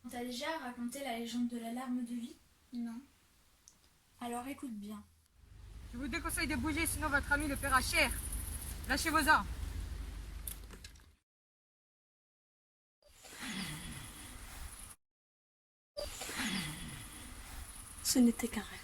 On t'a déjà raconté la légende de la larme de vie? Non. Alors écoute bien. Je vous déconseille de bouger, sinon votre ami le paiera cher. Lâchez vos armes. Ce n'était qu'un rêve.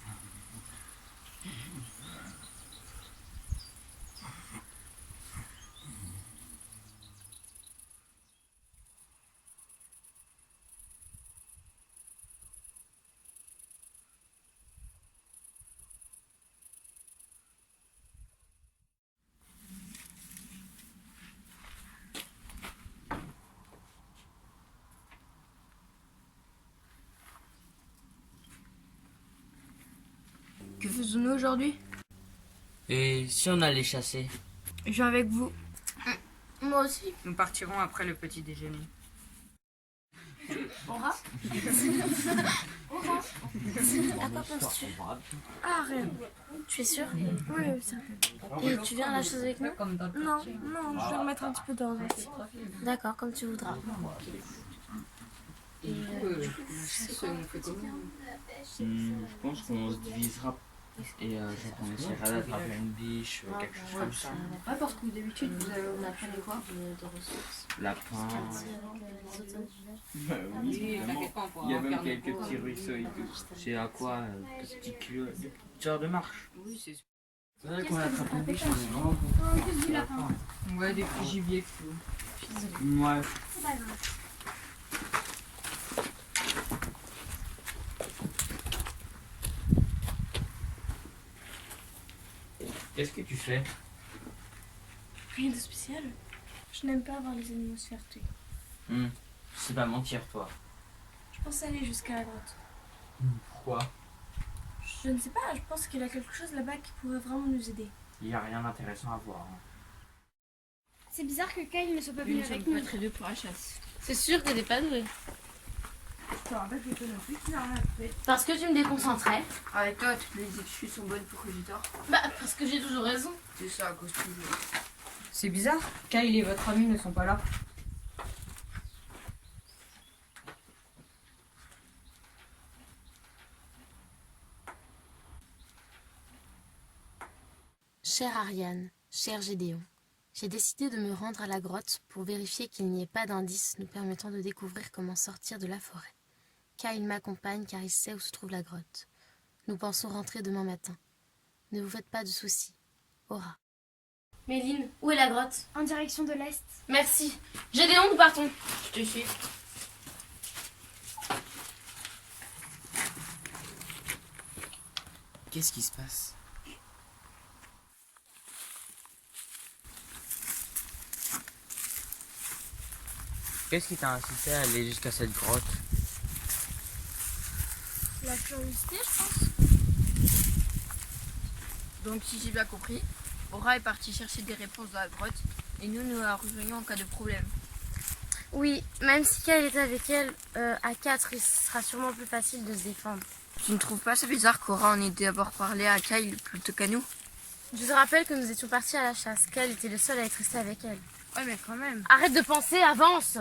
Que faisons-nous aujourd'hui? Et si on allait chasser? Je viens avec vous. Moi aussi. Nous partirons après le petit déjeuner. Aura? À quoi penses-tu? Ah, rien. Tu es sûre? Oui, ça. Et tu viens à la chose avec nous? Non, je vais remettre un petit peu d'ordre ici. D'accord, comme tu voudras. Je pense qu'on se divisera et on essaiera d'attraper une biche, quelque chose comme ça. Ouais, parce que d'habitude, on apprenait quoi? De ressources. Lapin. Oui, il y a même quelques petits ruisseaux et tout. C'est à quoi petit kilo, des petites heures de marche. Oui, c'est C'est vrai qu'on attrape une biche, on est vraiment Du lapin. ouais, des petits gibiers que tout. Ouais. C'est pas grave. Qu'est-ce que tu fais? Rien de spécial. Je n'aime pas voir les animaux se faire tuer. C'est pas mentir, toi. Je pense aller jusqu'à la grotte. Pourquoi? Je ne sais pas, je pense qu'il y a quelque chose là-bas qui pourrait vraiment nous aider. Il n'y a rien d'intéressant à voir. C'est bizarre que Kyle ne soit pas venu avec nous. très deux pour la chasse. C'est sûr que t'es pas doué. Parce que tu me déconcentrais. Avec toi, toutes les excuses sont bonnes pour que j'ai tort. Bah, parce que j'ai toujours raison. C'est ça, à cause toujours. C'est bizarre. Kyle et votre ami ne sont pas là. Chère Ariane, cher Gédéon, j'ai décidé de me rendre à la grotte pour vérifier qu'il n'y ait pas d'indices nous permettant de découvrir comment sortir de la forêt. Kyle m'accompagne car il sait où se trouve la grotte. Nous pensons rentrer demain matin. Ne vous faites pas de soucis. Aura. Méline, où est la grotte? En direction de l'est. Merci. Gédéon, nous partons. Je te suis. Qu'est-ce qui se passe? Qu'est-ce qui t'a incité à aller jusqu'à cette grotte? La curiosité, je pense. Donc, si j'ai bien compris, Aura est partie chercher des réponses dans la grotte et nous la rejoignons en cas de problème. Oui, même si Kyle est avec elle, à 4, il sera sûrement plus facile de se défendre. Tu ne trouves pas ça bizarre qu'Aura en ait d'abord parlé à Kyle plutôt qu'à nous? Je te rappelle que nous étions partis à la chasse. Kyle était le seul à être resté avec elle. Ouais, mais quand même. Arrête de penser, avance!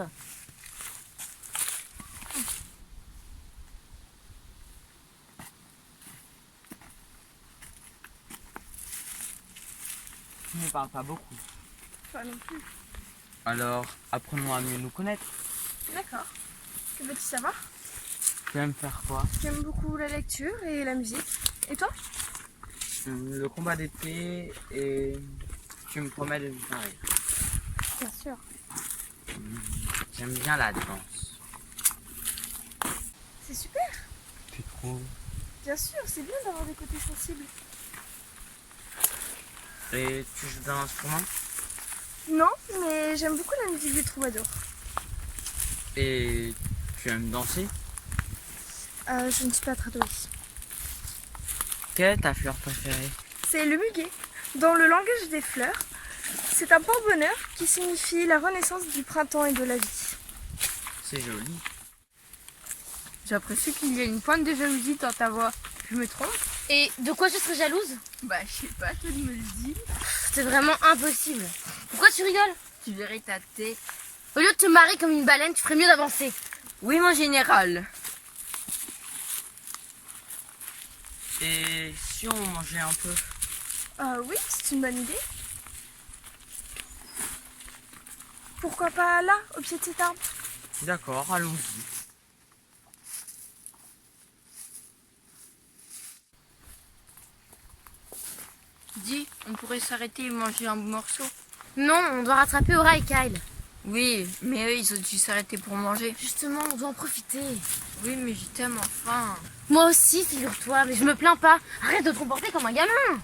Tu ne parles pas beaucoup. Pas non plus. Alors, apprenons à mieux nous connaître. D'accord. Que veux-tu savoir? Tu aimes faire quoi? J'aime beaucoup la lecture et la musique. Et toi? Le combat d'épée et tu me promets de me faire rire. Bien sûr. J'aime bien la danse. C'est super. Tu trouves? Bien sûr, c'est bien d'avoir des côtés sensibles. Et tu joues d'un instrument? Non, mais j'aime beaucoup la musique du troubadour. Et tu aimes danser? Je ne suis pas très douée. Quelle est ta fleur préférée? C'est le muguet. Dans le langage des fleurs, c'est un porte-bonheur qui signifie la renaissance du printemps et de la vie. C'est joli. J'apprécie qu'il y ait une pointe de jalousie dans ta voix. Je me trompe? Et de quoi je serais jalouse? Bah, je sais pas, toi de me le dire. C'est vraiment impossible. Pourquoi tu rigoles? Tu verrais ta tête. Au lieu de te marrer comme une baleine, tu ferais mieux d'avancer. Oui, mon général. Et si on mangeait un peu? Oui, c'est une bonne idée. Pourquoi pas là, au pied de cet arbre? D'accord, allons-y. Dis, on pourrait s'arrêter et manger un morceau. Non, on doit rattraper Aura et Kyle. Oui, mais eux, ils ont dû s'arrêter pour manger. Justement, on doit en profiter. Oui, mais j'ai tellement faim. Moi aussi, figure-toi, mais je me plains pas. Arrête de te comporter comme un gamin.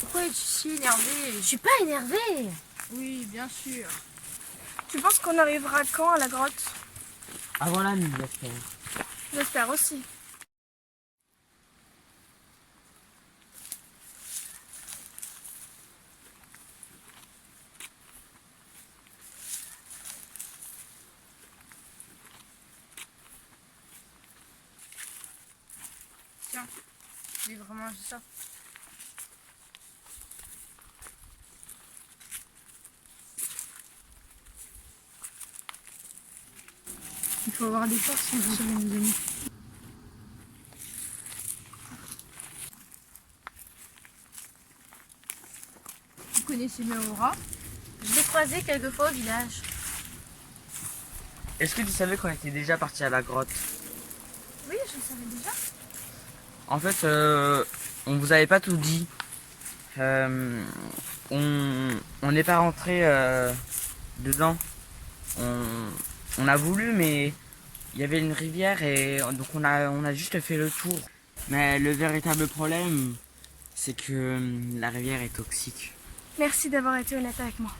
Pourquoi es-tu si énervé? Je suis pas énervée. Oui, bien sûr. Tu penses qu'on arrivera quand à la grotte? Avant la nuit, j'espère. J'espère aussi. Tiens, j'ai vraiment mangé ça. Il faut avoir des forces pour sauver nos amis. Vous connaissez bien Aura? Je l'ai croisée quelquefois au village. Est-ce que tu savais qu'on était déjà parti à la grotte? Oui, je le savais déjà. En fait, on vous avait pas tout dit. On n'est pas rentré dedans. On a voulu, mais il y avait une rivière et donc on a juste fait le tour. Mais le véritable problème, c'est que la rivière est toxique. Merci d'avoir été honnête avec moi.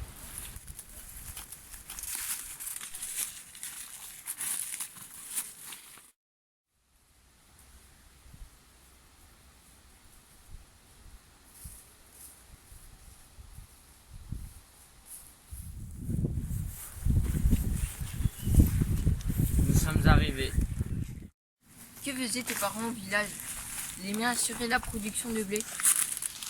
Nous sommes arrivés. Que faisaient tes parents au village? Les miens assuraient la production de blé.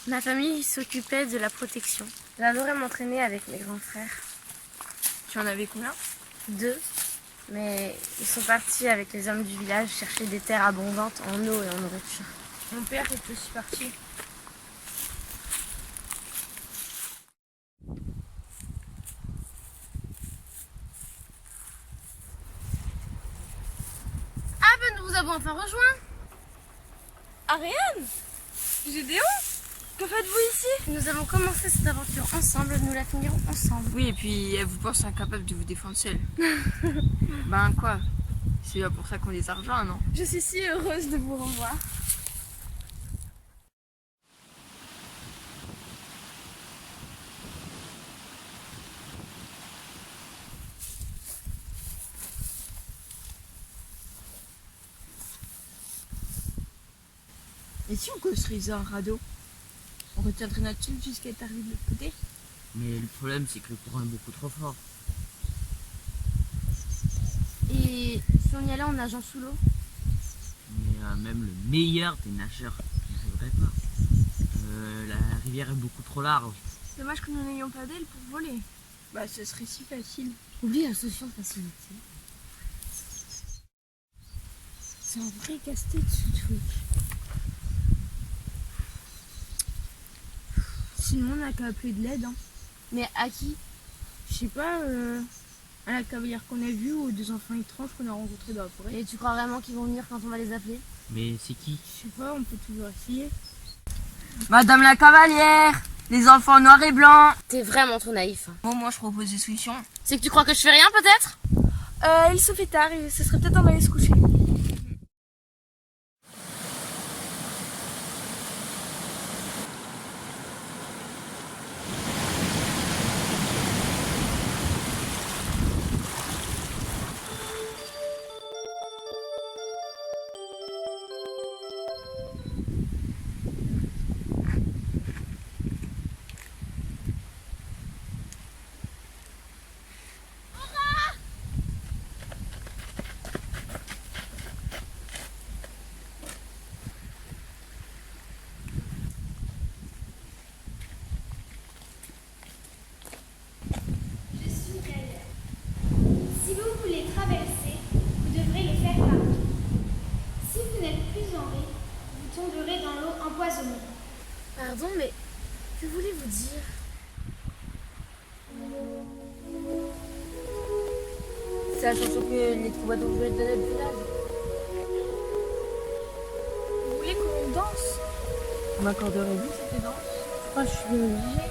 Ma famille s'occupait de la protection. J'adorais m'entraîner avec mes grands frères. Tu en avais combien? 2, mais ils sont partis avec les hommes du village chercher des terres abondantes en eau et en nourriture. Mon père est aussi parti. Ah ben nous vous avons enfin rejoint. Ariane? Gédéon? Que faites-vous ici? Nous avons commencé cette aventure ensemble, nous la finirons ensemble. Oui, et puis elle vous pense incapable de vous défendre seule. Ben quoi? C'est pas pour ça qu'on les a rejoints, non? Je suis si heureuse de vous revoir. Et si on construisait un radeau? On retiendrait notre tube jusqu'à être arrivé de l'autre côté? Mais le problème, c'est que le courant est beaucoup trop fort. Et si on y allait en nageant sous l'eau? Mais même le meilleur des nageurs n'y arriverait pas. La rivière est beaucoup trop large. Dommage que nous n'ayons pas d'aile pour voler. Bah ce serait si facile. Oublie la solution de facilité. C'est un vrai casse-tête ce truc. Sinon on n'a qu'à appeler de l'aide. Hein. Mais à qui? Je sais pas, à la cavalière qu'on a vue ou aux 2 enfants étranges qu'on a rencontrés dans la forêt. Et tu crois vraiment qu'ils vont venir quand on va les appeler? Mais c'est qui? Je sais pas, on peut toujours essayer. Madame la cavalière, les enfants noirs et blancs. T'es vraiment trop naïf. Bon, moi je propose des solutions. C'est que tu crois que je fais rien peut-être? Il se fait tard et ce serait peut-être temps d'aller se coucher. Pardon, mais que voulez-vous dire? C'est la chanson que les troubadours jouaient dans notre village. Vous voulez qu'on danse? On m'accorderait vous cette danse? Oh, je suis obligée.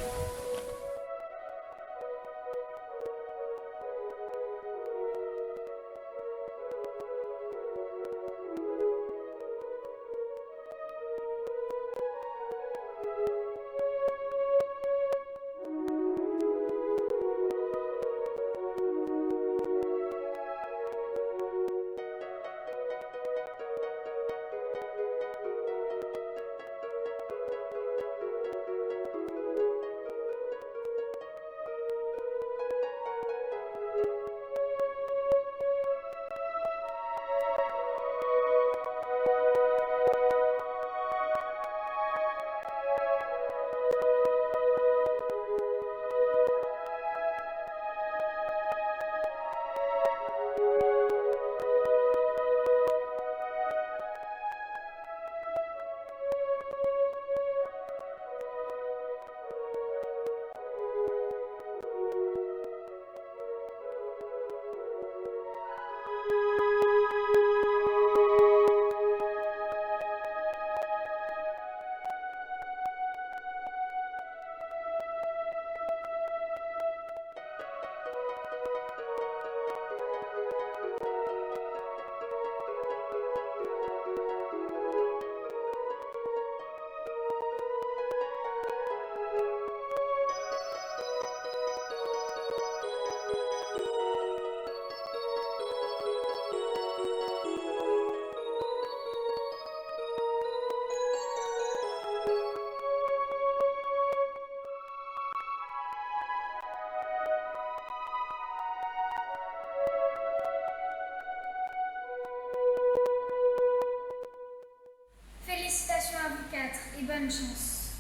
Félicitations à vous quatre et bonne chance.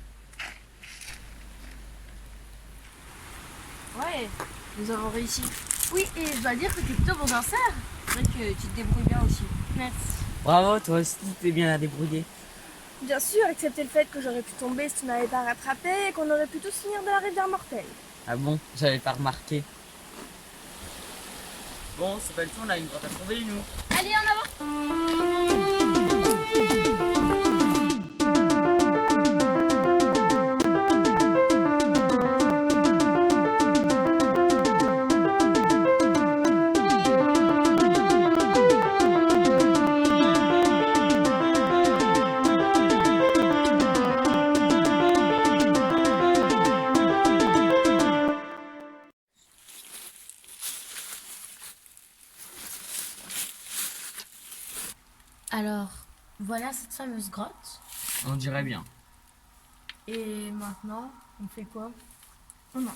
Ouais, nous avons réussi. Oui, et je dois dire que tu es plutôt bon danseur. C'est vrai que tu te débrouilles bien aussi. Merci. Bravo, toi aussi, t'es bien à débrouiller. Bien sûr, excepté le fait que j'aurais pu tomber si tu m'avais pas rattrapé et qu'on aurait pu tous finir dans la rivière mortelle. Ah bon, j'avais pas remarqué. Bon, c'est pas le tout, on a une grotte à trouver, nous. Allez, en avant! Alors, voilà cette fameuse grotte. On dirait bien. Et maintenant, on fait quoi? On entre.